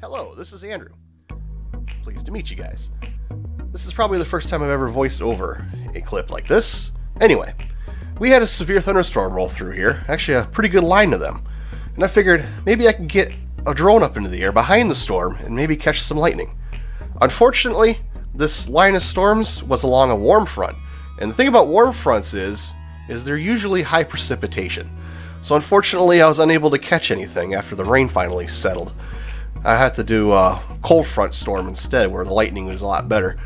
Hello, this is Andrew. Pleased to meet you guys. This is probably the first time I've ever voiced over a clip like this. Anyway, we had a severe thunderstorm roll through here, actually a pretty good line of them, and I figured maybe I could get a drone up into the air behind the storm and maybe catch some lightning. Unfortunately, this line of storms was along a warm front, and the thing about warm fronts is they're usually high precipitation. So unfortunately I was unable to catch anything after the rain finally settled. I had to do a cold front storm instead, where the lightning was a lot better.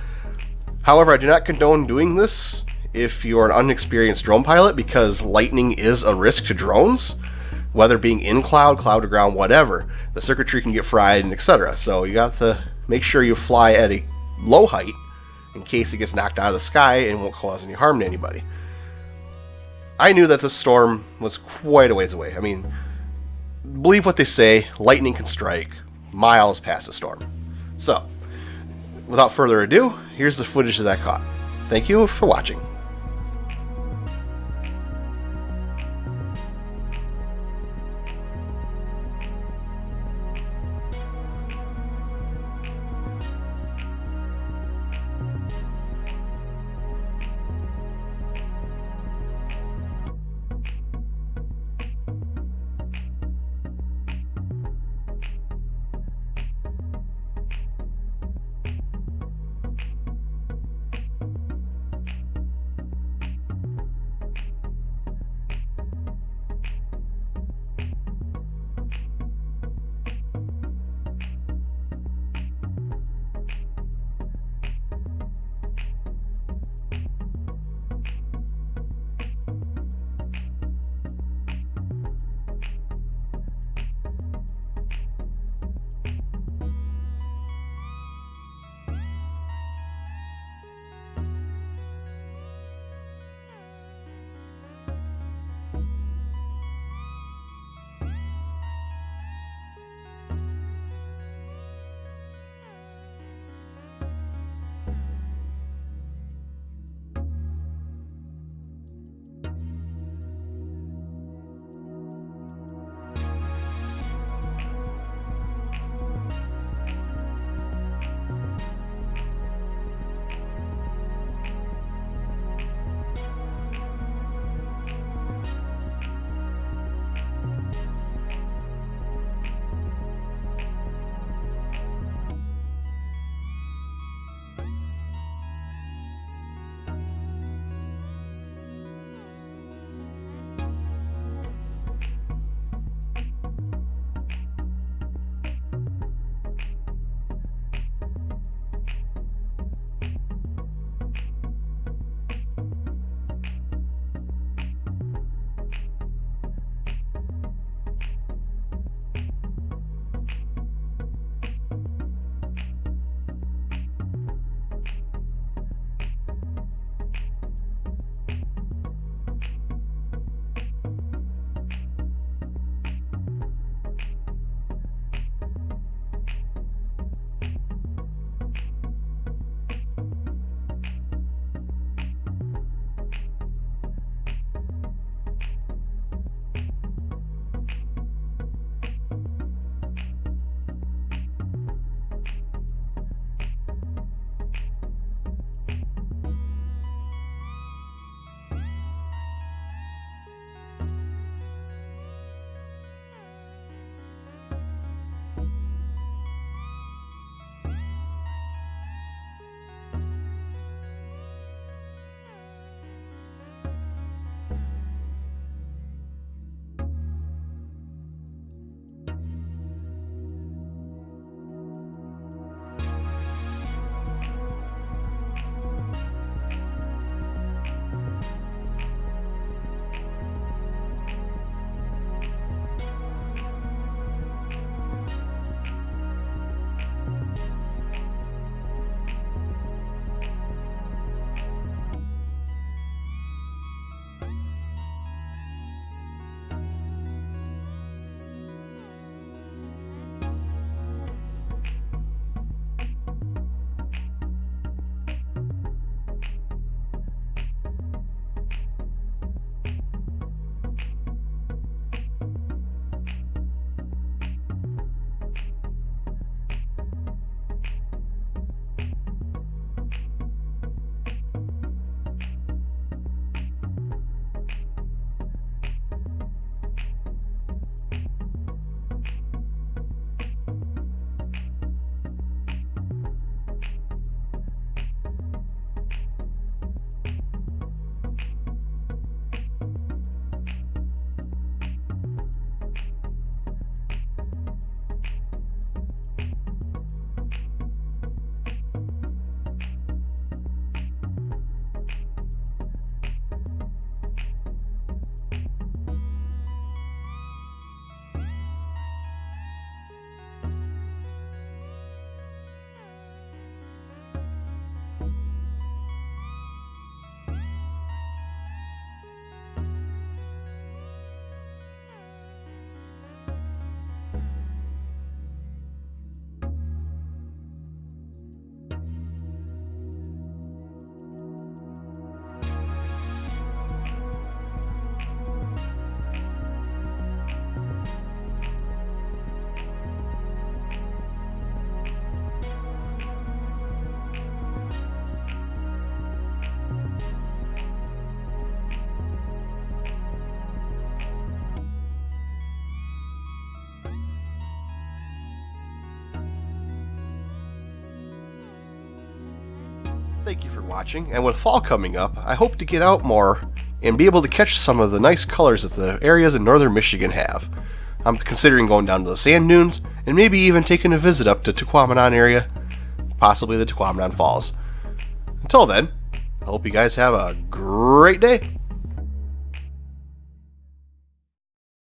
However, I do not condone doing this if you're an unexperienced drone pilot, because lightning is a risk to drones, whether being in cloud, cloud to ground, whatever. The circuitry can get fried and etc. So you got to make sure you fly at a low height in case it gets knocked out of the sky and won't cause any harm to anybody. I knew that this storm was quite a ways away. I mean, believe what they say, lightning can strike miles past the storm. So, without further ado, here's the footage that I caught. Thank you for watching. thank you for watching, and with fall coming up, I hope to get out more and be able to catch some of the nice colors that the areas in northern Michigan have. I'm considering going down to the sand dunes, and maybe even taking a visit up to Tequamanon area, possibly the Tequamanon Falls. Until then, I hope you guys have a great day.